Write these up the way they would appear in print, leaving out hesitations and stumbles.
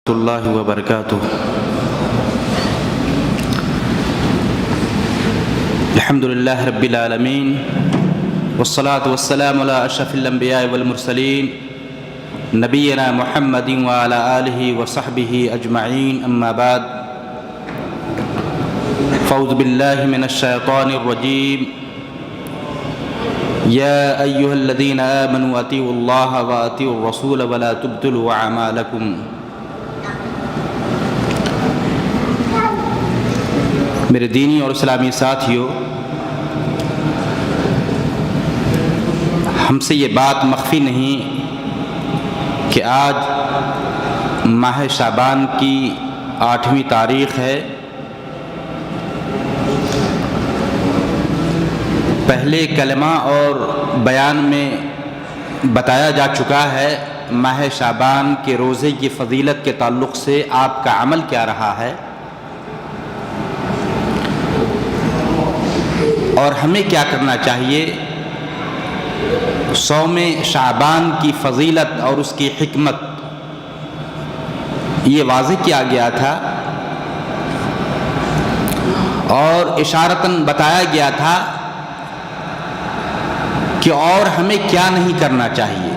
اللہ وبرکاتہ۔ الحمد للہ رب العالمین والصلاة والسلام علی اشرف الانبیاء والمرسلین نبینا محمد وعلی آلہ وصحبہ اجمعین، اما بعد فاعوذ باللہ من الشیطان الرجیم۔ یا ایہا الذین آمنوا اطیعوا اللہ واطیعوا الرسول ولا تبطلوا اعمالکم۔ میرے دینی اور اسلامی ساتھیوں، ہم سے یہ بات مخفی نہیں کہ آج ماہ شعبان کی 8ویں تاریخ ہے۔ پہلے کلمہ اور بیان میں بتایا جا چکا ہے ماہ شعبان کے روزے کی فضیلت کے تعلق سے آپ کا عمل کیا رہا ہے اور ہمیں کیا کرنا چاہیے۔ صوم شعبان کی فضیلت اور اس کی حکمت یہ واضح کیا گیا تھا اور اشارتاً بتایا گیا تھا کہ اور ہمیں کیا نہیں کرنا چاہیے۔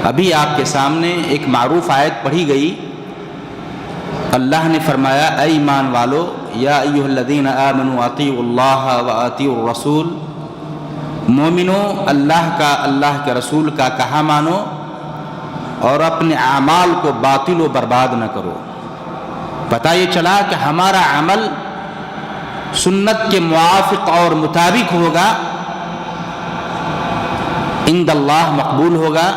ابھی آپ کے سامنے ایک معروف آیت پڑھی گئی۔ اللہ نے فرمایا، اے ایمان والو، یا ایھا الذین آمنوا اطیعوا اللہ واطیعوا الرسول، مومنو اللہ کے رسول کا کہا مانو اور اپنے اعمال کو باطل و برباد نہ کرو۔ پتہ یہ چلا کہ ہمارا عمل سنت کے موافق اور مطابق ہوگا، عند اللہ مقبول ہوگا،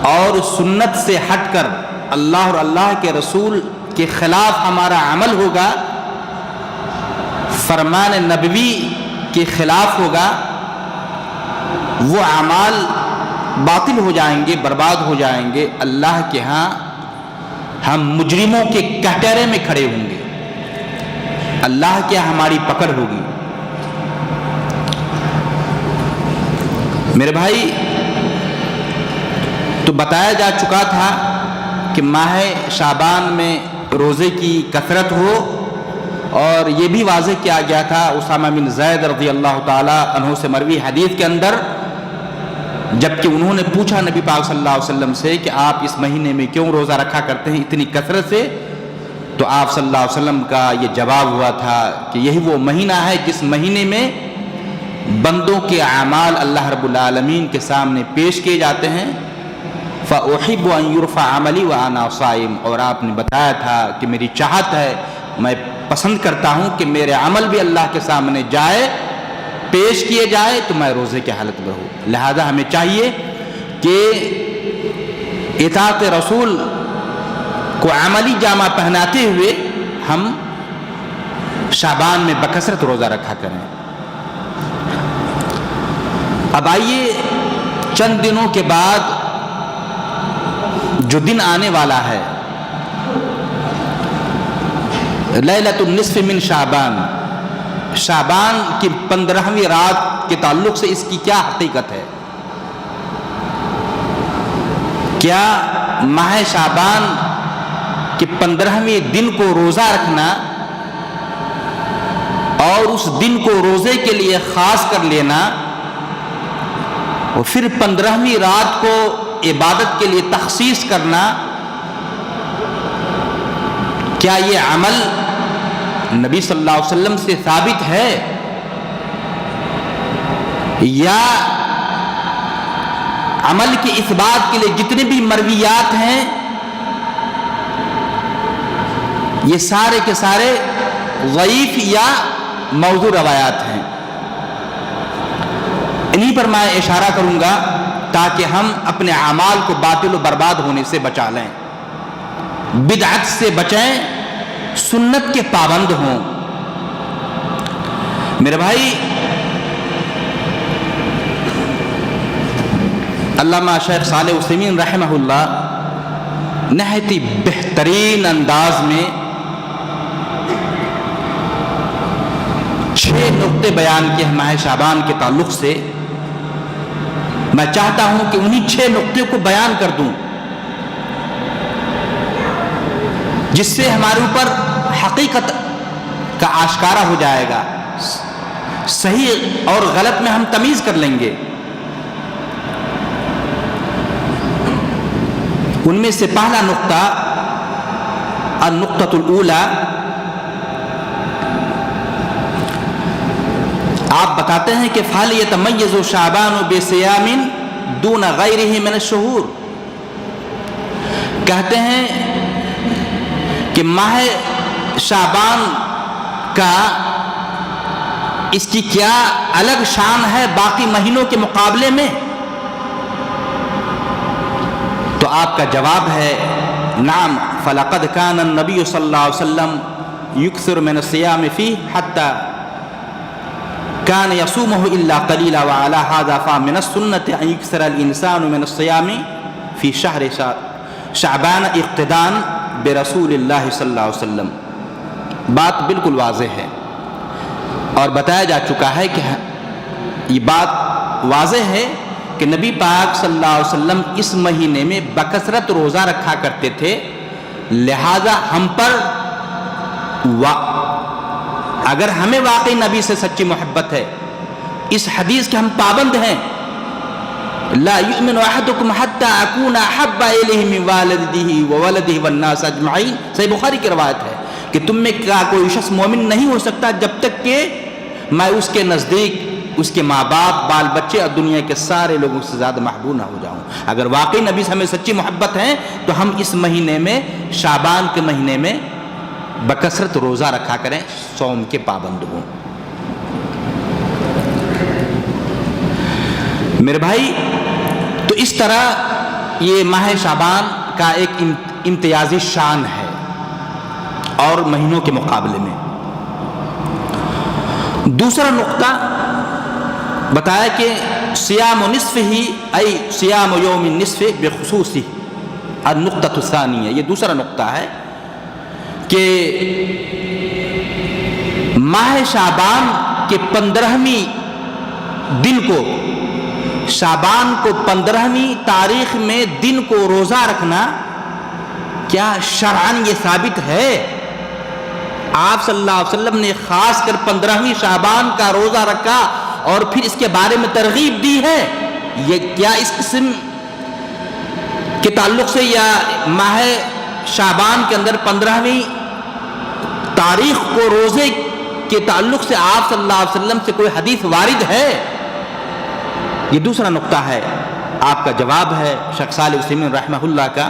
اور سنت سے ہٹ کر اللہ اور اللہ کے رسول کے خلاف ہمارا عمل ہوگا، فرمان نبوی کے خلاف ہوگا، وہ اعمال باطل ہو جائیں گے، برباد ہو جائیں گے۔ اللہ کے ہاں ہم مجرموں کے کٹہرے میں کھڑے ہوں گے، اللہ کے ہاں ہماری پکڑ ہوگی۔ میرے بھائی، تو بتایا جا چکا تھا کہ ماہ شعبان میں روزے کی کثرت ہو، اور یہ بھی واضح کیا گیا تھا اسامہ بن زید رضی اللہ تعالی عنہ سے مروی حدیث کے اندر، جبکہ انہوں نے پوچھا نبی پاک صلی اللہ علیہ وسلم سے کہ آپ اس مہینے میں کیوں روزہ رکھا کرتے ہیں اتنی کثرت سے، تو آپ صلی اللہ علیہ وسلم کا یہ جواب ہوا تھا کہ یہی وہ مہینہ ہے جس مہینے میں بندوں کے اعمال اللہ رب العالمین کے سامنے پیش کیے جاتے ہیں۔ فَأُحِبُّ أَن يُرْفَعَ عَمَلِي وَأَنَا صَائِمٌ، اور آپ نے بتایا تھا کہ میری چاہت ہے، میں پسند کرتا ہوں کہ میرے عمل بھی اللہ کے سامنے جائے، پیش کیے جائے تو میں روزے کی حالت میں ہوں۔ لہذا ہمیں چاہیے کہ اطاعت رسول کو عملی جامہ پہناتے ہوئے ہم شعبان میں بکثرت روزہ رکھا کریں۔ اب آئیے، چند دنوں کے بعد جو دن آنے والا ہے، لیلۃ النصف من شعبان، شعبان کی 15ویں رات کے تعلق سے اس کی کیا حقیقت ہے؟ کیا ماہ شعبان کے 15ویں دن کو روزہ رکھنا اور اس دن کو روزے کے لیے خاص کر لینا اور پھر 15ویں رات کو عبادت کے لیے تخصیص کرنا، کیا یہ عمل نبی صلی اللہ علیہ وسلم سے ثابت ہے، یا عمل کے اس بات کے لیے جتنے بھی مرویات ہیں یہ سارے کے سارے ضعیف یا موضوع روایات ہیں؟ انہی پر میں اشارہ کروں گا تاکہ ہم اپنے اعمال کو باطل و برباد ہونے سے بچا لیں، بدعت سے بچیں، سنت کے پابند ہوں۔ میرے بھائی، علامہ شیخ صالح عثیمین رحمہ اللہ نہایت ہی بہترین انداز میں 6 نقطے بیان کیے ماہ شعبان کے تعلق سے۔ میں چاہتا ہوں کہ انہی 6 نقطے کو بیان کر دوں جس سے ہمارے اوپر حقیقت کا آشکارا ہو جائے گا، صحیح اور غلط میں ہم تمیز کر لیں گے۔ ان میں سے پہلا نقطہ النقطۃ الاولی، آپ بتاتے ہیں کہ فَهَلْ يَتَمَيَّزُ شَعْبَانُ بِصِيَامٍ دُونَ غَيْرِهِ مِنَ الشُّهُورِ، کہتے ہیں کہ ماہ شعبان کا اس کی کیا الگ شان ہے باقی مہینوں کے مقابلے میں؟ تو آپ کا جواب ہے نعم، فَلَقَدْ كَانَ النَّبِيُّ صلی اللہ علیہ وسلم يُكْثِرُ مِنَ الصِّيَامِ فِيهِ حَتَّى كان يصومه إلا قليلا وعلى هذا فمن السنة أن يكثر الإنسان من الصيام في شهر شعبان اقتداء برسول اللہ صلی اللہ علیہ وسلم۔ بات بالکل واضح ہے اور بتایا جا چکا ہے کہ یہ بات واضح ہے کہ نبی پاک صلی اللہ علیہ وسلم اس مہینے میں بکثرت روزہ رکھا کرتے تھے، لہذا ہم پر اگر ہمیں واقعی نبی سے سچی محبت ہے، اس حدیث کے ہم پابند ہیں، لا یؤمن احدکم حتی اکون احب الیہ من والدہ وولدہ والناس اجمعین، صحیح بخاری کی روایت ہے کہ تم میں کا کوئی شخص مومن نہیں ہو سکتا جب تک کہ میں اس کے نزدیک اس کے ماں باپ، بال بچے اور دنیا کے سارے لوگوں سے زیادہ محبوب نہ ہو جاؤں۔ اگر واقعی نبی سے ہمیں سچی محبت ہے تو ہم اس مہینے میں، شعبان کے مہینے میں بکثرت روزہ رکھا کریں، صوم کے پابند ہوں۔ میرے بھائی، تو اس طرح یہ ماہ شعبان کا ایک امتیازی شان ہے اور مہینوں کے مقابلے میں۔ دوسرا نقطہ بتایا کہ صیام نصف ہی ای صیام یوم النصف بخصوصی النقطۃ الثانیہ، یہ دوسرا نقطہ ہے کہ ماہ شعبان کے 15ویں دن کو، شعبان کو 15ویں تاریخ میں دن کو روزہ رکھنا کیا شرعاً یہ ثابت ہے؟ آپ صلی اللہ علیہ وسلم نے خاص کر 15ویں شعبان کا روزہ رکھا اور پھر اس کے بارے میں ترغیب دی ہے، یہ کیا اس قسم کے تعلق سے یا ماہ شعبان کے اندر 15ویں تاریخ کو روزے کے تعلق سے آپ صلی اللہ علیہ وسلم سے کوئی حدیث وارد ہے؟ یہ دوسرا نقطہ ہے۔ آپ کا جواب ہے شیخ صالح عثیمین رحمہ اللہ کا،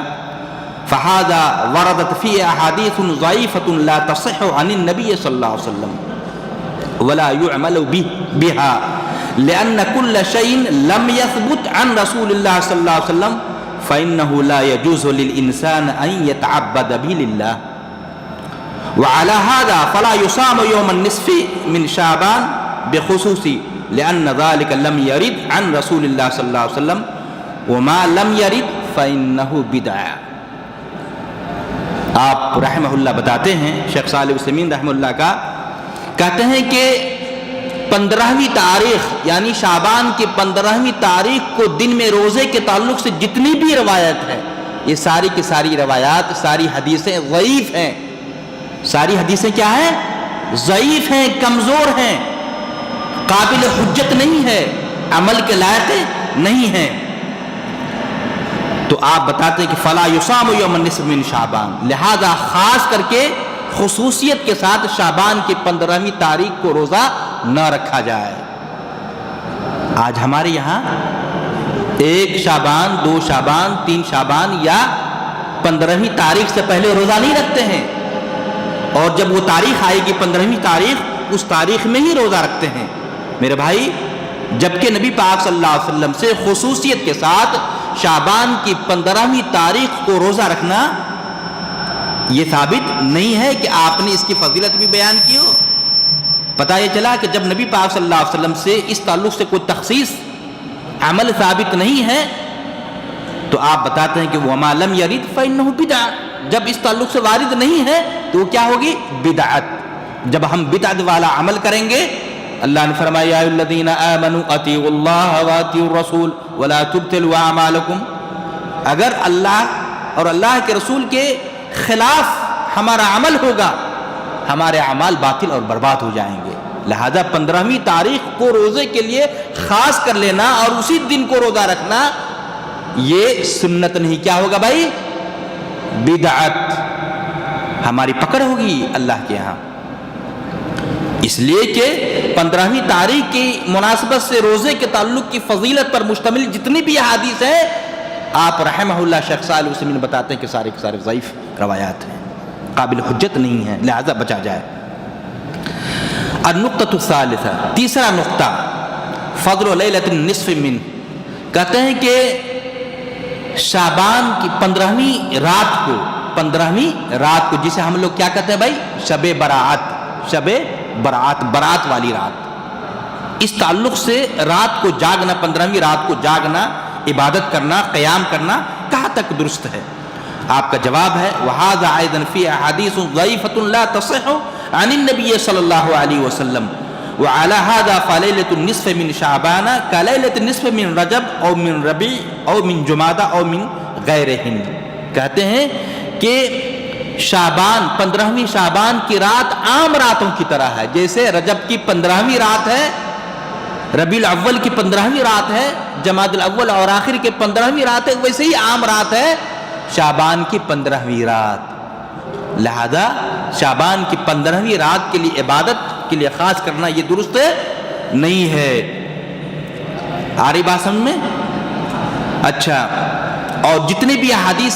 فَهَذَا وَرَدَتْ فِيهِ أَحَادِيثٌ ضَعِيفَةٌ لَا تَصِحُّ عَنِ النَّبِيِّ صلی اللہ علیہ وسلم وَلَا يُعْمَلُ بِهَا لِأَنَّ كُلَّ شَيْءٍ لَمْ يَثْبُتْ عَنْ رَسُولِ اللَّهِ صلی اللہ علیہ وسلم فَإِنَّهُ لَا يَجُوزُ لِلْإِنسَانِ أَن يَتَعَبَّدَ بِهِ لِلَّهِ وعلى هذا فلا يصام يوم النصف من شعبان بخصوص لأن ذلك لم يرد عن رسول الله صلی اللہ علیہ وسلم وما لم يرد فإنه بدعة۔ آپ رحمہ اللہ بتاتے ہیں، شیخ صالح عثیمین رحمہ اللہ کا کہتے ہیں کہ 15ویں تاریخ یعنی شعبان کی 15ویں تاریخ کو دن میں روزے کے تعلق سے جتنی بھی روایت ہے، یہ ساری کی ساری روایات، ساری حدیثیں ضعیف ہیں۔ ساری حدیثیں کیا ہیں؟ ضعیف ہیں، کمزور ہیں، قابل حجت نہیں ہے، عمل کے لائق نہیں ہیں۔ تو آپ بتاتے ہیں کہ فلا یصام یوم النصف من شعبان، لہذا خاص کر کے خصوصیت کے ساتھ شعبان کی 15ویں تاریخ کو روزہ نہ رکھا جائے۔ آج ہمارے یہاں 1 شعبان، 2 شعبان، 3 شعبان یا 15ویں تاریخ سے پہلے روزہ نہیں رکھتے ہیں، اور جب وہ تاریخ آئے گی 15ویں تاریخ، اس تاریخ میں ہی روزہ رکھتے ہیں۔ میرے بھائی، جبکہ نبی پاک صلی اللہ علیہ وسلم سے خصوصیت کے ساتھ شعبان کی 15ویں تاریخ کو روزہ رکھنا یہ ثابت نہیں ہے کہ آپ نے اس کی فضیلت بھی بیان کی ہو۔ پتہ یہ چلا کہ جب نبی پاک صلی اللہ علیہ وسلم سے اس تعلق سے کوئی تخصیص عمل ثابت نہیں ہے تو آپ بتاتے ہیں کہ وَمَا لَمْ يَرِدْ فَإِنَّهُ بِدْعَةٌ، جب اس تعلق سے وارد نہیں ہے تو وہ کیا ہوگی؟ بدعت۔ جب ہم بدعت والا عمل کریں گے، اللہ نے فرمایا یا الذین آمنوا اطیعوا اللہ واطیعوا الرسول ولا تبطلوا اعمالکم، اگر اللہ اور اللہ کے رسول کے خلاف ہمارا عمل ہوگا، ہمارے اعمال باطل اور برباد ہو جائیں گے۔ لہذا 15ویں تاریخ کو روزے کے لیے خاص کر لینا اور اسی دن کو روزہ رکھنا یہ سنت نہیں، کیا ہوگا بھائی؟ بدعت، ہماری پکڑ ہوگی اللہ کے ہاں۔ اس لیے کہ 15ویں تاریخ کی مناسبت سے روزے کے تعلق کی فضیلت پر مشتمل جتنی بھی احادیث ہیں، آپ رحمہ اللہ شیخ صالح العثیمین بتاتے ہیں کہ سارے کے سارے ضعیف روایات ہیں، قابل حجت نہیں ہیں، لہذا بچا جائے۔ النقطۃ الثالثہ، تیسرا نقطہ، فضل لیلۃ النصف من، کہتے ہیں کہ شعبان کی 15ویں رات کو جسے ہم لوگ کیا کہتے ہیں بھائی؟ شب برات، برات والی رات، اس تعلق سے رات کو جاگنا، 15ویں رات کو جاگنا، عبادت کرنا، قیام کرنا کہاں تک درست ہے؟ آپ کا جواب ہے وَهَذَا أَيْضًا فِي أَحَادِيثٌ ضَعِيفَةٌ لَا تَصِحُّ عَنِ النَّبِيِّ صلی اللہ علیہ وسلم وعلى هذا فليلة النصف من شعبان كليلة النصف من رجب او من ربيع او من جمادى او من غیرہن۔ کہتے ہیں کہ شعبان، 15ویں شعبان کی رات عام راتوں کی طرح ہے، جیسے رجب کی 15ویں رات ہے، ربیع الاول کی 15ویں رات ہے، جمادی الاول اور آخر کے 15ویں رات ہے، ویسے ہی عام رات ہے شعبان کی 15ویں رات۔ لہذا شعبان کی 15ویں رات کے لیے عبادت کے لیے خاص کرنا یہ درست نہیں ہے۔ آ رہی بات سمجھ میں؟ اچھا، اور جتنے بھی احادیث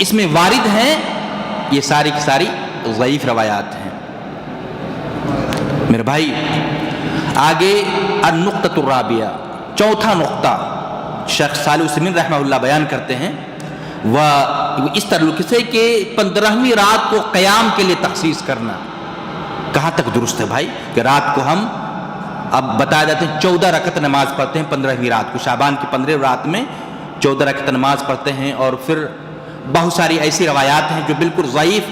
اس میں وارد ہیں یہ ساری کی ساری ضعیف روایات ہیں۔ میرے بھائی آگے النقطۃ الرابعہ، چوتھا نقطہ شیخ صالح العثیمین رحمہ اللہ بیان کرتے ہیں، وہ اس طرح سے کہ 15ویں رات کو قیام کے لیے تخصیص کرنا کہاں تک درست ہے بھائی؟ کہ رات کو ہم اب بتایا جاتے ہیں 14 رکعت نماز پڑھتے ہیں 15ویں رات کو، شعبان کی 15ویں رات میں 14 رکعت نماز پڑھتے ہیں، اور پھر بہت ساری ایسی روایات ہیں جو بالکل ضعیف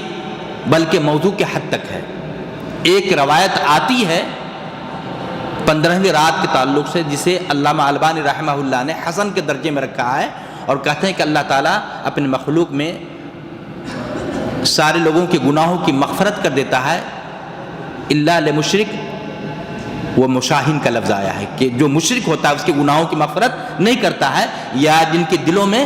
بلکہ موضوع کے حد تک ہے۔ ایک روایت آتی ہے 15ویں رات کے تعلق سے جسے علامہ البانی رحمہ اللہ نے حسن کے درجے میں رکھا ہے، اور کہتے ہیں کہ اللہ تعالیٰ اپنے مخلوق میں سارے لوگوں کے گناہوں کی مغفرت کر دیتا ہے الا لمشرک وہ مشاہین کا لفظ آیا ہے کہ جو مشرک ہوتا ہے اس کے گناہوں کی مغفرت نہیں کرتا ہے، یا جن کے دلوں میں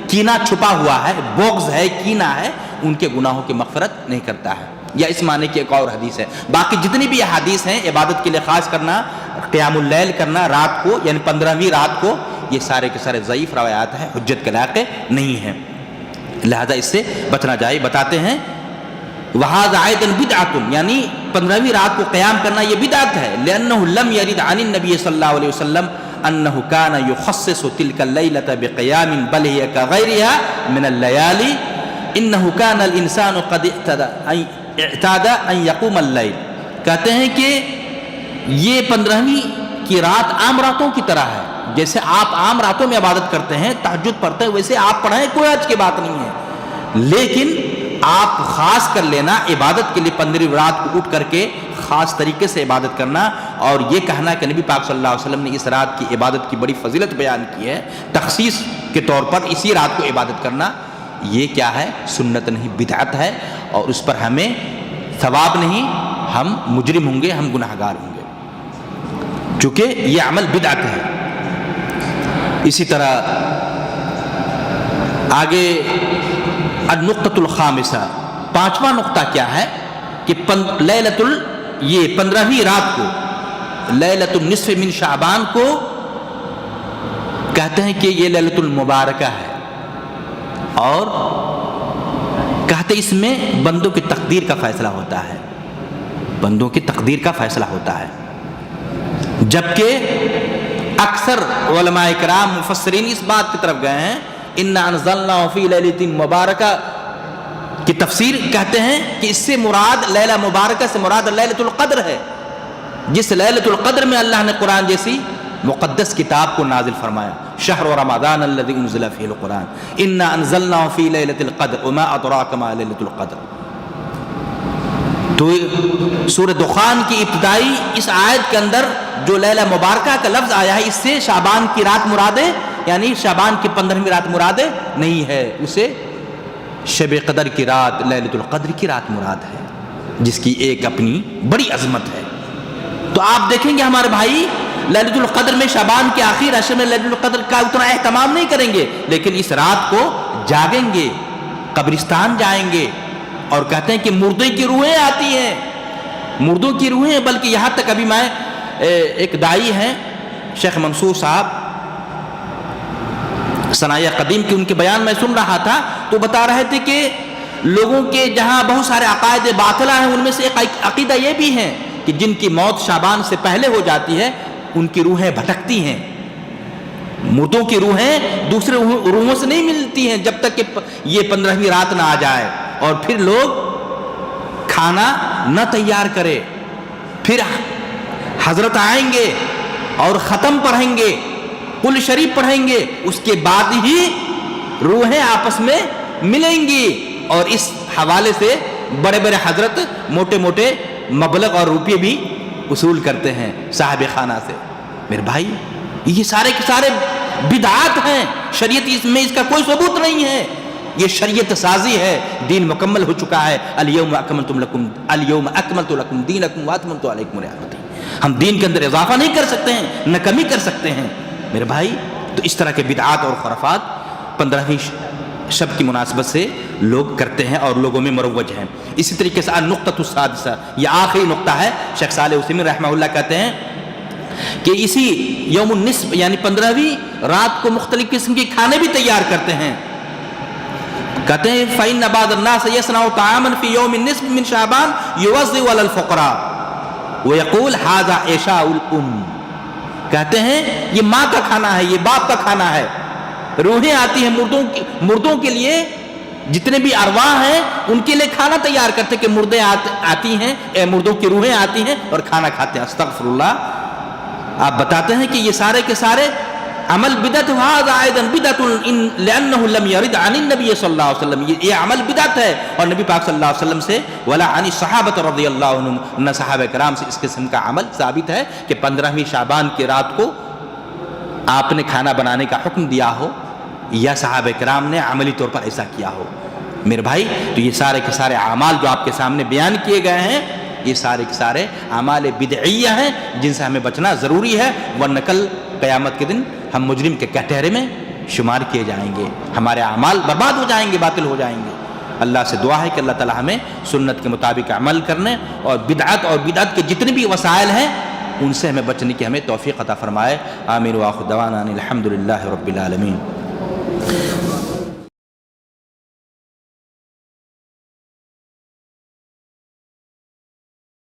کینہ چھپا ہوا ہے، بغض ہے، کینہ ہے، ان کے گناہوں کی مغفرت نہیں کرتا ہے، یا اس معنی کی ایک اور حدیث ہے۔ باقی جتنی بھی احادیث ہیں عبادت کے لیے خاص کرنا، قیام اللیل کرنا رات کو یعنی 15ویں رات کو، یہ سارے کے سارے ضعیف روایات ہیں، حجت کے لائق نہیں ہیں، لہذا اس سے بچنا جائے۔ بتاتے ہیں وَهَذَا أَيْضًا بِدْعَةٌ، یعنی 15ویں رات کو قیام کرنا یہ بدعت ہے، لِأَنَّهُ لَمْ يَرِدْ عَنِ النَّبِيِّ صلی اللہ علیہ وسلم أَنَّهُ كَانَ يُخَصِّصُ تِلْكَ اللَّيْلَةَ بِقِيَامٍ بَلْ هِيَ كَغَيْرِهَا مِنَ اللَّيَالِي إِنَّهُ كَانَ الْإِنسَانُ قَدْ اعْتَادَ أَن يَقُومَ اللَّيْلَ۔ کہتے ہیں کہ یہ 15ویں کی رات عام راتوں کی طرح ہے، جیسے آپ عام راتوں میں عبادت کرتے ہیں، تہجد پڑھتے ہیں، ویسے آپ پڑھیں، کوئی حرج کی بات نہیں ہے، لیکن آپ خاص کر لینا عبادت کے لیے 15ویں رات کو اٹھ کر کے خاص طریقے سے عبادت کرنا، اور یہ کہنا کہ نبی پاک صلی اللہ علیہ وسلم نے اس رات کی عبادت کی بڑی فضیلت بیان کی ہے، تخصیص کے طور پر اسی رات کو عبادت کرنا، یہ کیا ہے؟ سنت نہیں، بدعت ہے، اور اس پر ہمیں ثواب نہیں، ہم مجرم ہوں گے، ہم گناہ گار ہوں گے، چونکہ یہ عمل بدعت ہے۔ اسی طرح آگے النقطۃ الخامسہ، پانچواں نقطہ کیا ہے کہ یہ 15ویں رات کو لیلۃ النصف من شعبان کو کہتے ہیں کہ یہ لیلۃ المبارکہ ہے، اور کہتے اس میں بندوں کی تقدیر کا فیصلہ ہوتا ہے، بندوں کی تقدیر کا فیصلہ ہوتا ہے، جبکہ اکثر علماء کرام مفسرین اس بات کی طرف گئے ہیں اِنَّا أَنزَلْنَاهُ فِي لَيْلَةٍ مُبَارَكَةٍ کی تفسیر کہتے ہیں کہ اس سے مراد لیلہ مبارکہ سے مراد لیلۃ القدر ہے، جس لیلۃ القدر میں اللہ نے قرآن جیسی مقدس کتاب کو نازل فرمایا، شہر رمضان الذی انزل فیہ القرآن اِنَّا أَنزَلْنَاهُ فِي لَيْلَةِ الْقَدْرِ وَمَا أَدْرَاكَ مَا لَيْلَةُ الْقَدْرِ۔ تو سورہ دخان کی ابتدائی اس آیت کے اندر جو لیلہ مبارکہ کا لفظ آیا ہے، اس سے شعبان کی رات مراد ہے، یعنی شعبان کی 15ویں رات مراد نہیں ہے، اسے شب قدر کی رات لیلۃ القدر کی رات مراد ہے، جس کی ایک اپنی بڑی عظمت ہے۔ تو آپ دیکھیں گے ہمارے بھائی لیلۃ القدر میں، شعبان کے آخر عشر میں لیلۃ القدر کا اتنا اہتمام نہیں کریں گے، لیکن اس رات کو جاگیں گے، قبرستان جائیں گے، اور کہتے ہیں کہ مردے کی روحیں آتی ہیں، مردوں کی روحیں، بلکہ یہاں تک ابھی میں ایک دائی ہیں شیخ منصور صاحب ثنایا قدیم کی، ان کے بیان میں سن رہا تھا تو بتا رہے تھے کہ لوگوں کے جہاں بہت سارے عقائد باطلہ ہیں، ان میں سے ایک عقیدہ یہ بھی ہے کہ جن کی موت شعبان سے پہلے ہو جاتی ہے ان کی روحیں بھٹکتی ہیں، مردوں کی روحیں دوسرے روحوں سے نہیں ملتی ہیں جب تک کہ یہ 15ویں رات نہ آ جائے، اور پھر لوگ کھانا نہ تیار کرے، پھر حضرت آئیں گے اور ختم پڑھیں گے، قل شریف پڑھیں گے، اس کے بعد ہی روحیں آپس میں ملیں گی۔ اور اس حوالے سے بڑے بڑے حضرت موٹے موٹے مبلغ اور روپیے بھی وصول کرتے ہیں صاحب خانہ سے۔ میرے بھائی یہ سارے کے سارے بدعات ہیں، شریعت میں اس کا کوئی ثبوت نہیں ہے، یہ شریعت سازی ہے، دین مکمل ہو چکا ہے۔ الیوم اکملت لکم دینکم واتممت علیکم نعمتی، ہم دین کے اندر اضافہ نہیں کر سکتے ہیں، نہ کمی کر سکتے ہیں میرے بھائی۔ تو اس طرح کے بدعات اور خرافات 15ویں شب کی مناسبت سے لوگ کرتے ہیں اور لوگوں میں مروج ہیں۔ اسی طریقے سے النقطۃ السادسہ، یہ آخری نقطہ ہے، شیخ صالح عثیمین رحمہ اللہ کہتے ہیں کہ اسی یوم النصف یعنی 15ویں رات کو مختلف قسم کے کھانے بھی تیار کرتے ہیں۔ کہتے ہیں فَإِنَّ بَعْضَ النَّاسِ يَصْنَعُ طَعَامًا فِي يَوْمِ النِّصْفِ مِنْ شَعْبَانَ يُوَزِّعُ عَلَى الْفُقَرَاءِ وَيَقُولُ هَذَا عِشَاءُ الْأُمِّ، کہتے ہیں یہ ماں کا کھانا ہے، یہ باپ کا کھانا ہے۔ روحیں آتی ہیں مردوں کے لیے، جتنے بھی ارواح ہیں ان کے لیے کھانا تیار کرتے کہ مردے آتی ہیں، مردوں کی روحیں آتی ہیں اور کھانا کھاتے ہیں۔ استغفر اللہ۔ آپ بتاتے ہیں کہ یہ سارے کے سارے عمل بدعت، وهذا ايضا بدعت لانه لم يرد عن النبي صلی اللہ علیہ وسلم، یہ عمل بدعت ہے اور نبی پاک صلی اللہ علیہ وسلم سے ولا عن الصحابہ رضی اللہ عنہم، نہ صحابہ کرام سے اس قسم کا عمل ثابت ہے کہ 15ویں شعبان کی رات کو آپ نے کھانا بنانے کا حکم دیا ہو یا صحابہ کرام نے عملی طور پر ایسا کیا ہو۔ میرے بھائی تو یہ سارے کے سارے اعمال جو آپ کے سامنے بیان کیے گئے ہیں، یہ سارے کے سارے اعمال بدعیہ ہیں جن سے ہمیں بچنا ضروری ہے، ورنہ کل قیامت کے دن ہم مجرم کے کٹہرے میں شمار کیے جائیں گے، ہمارے اعمال برباد ہو جائیں گے، باطل ہو جائیں گے۔ اللہ سے دعا ہے کہ اللہ تعالی ہمیں سنت کے مطابق عمل کرنے اور بدعت کے جتنے بھی وسائل ہیں ان سے ہمیں بچنے کی ہمیں توفیق عطا فرمائے۔ آمین وآخر دعوانا الحمدللہ رب العالمین۔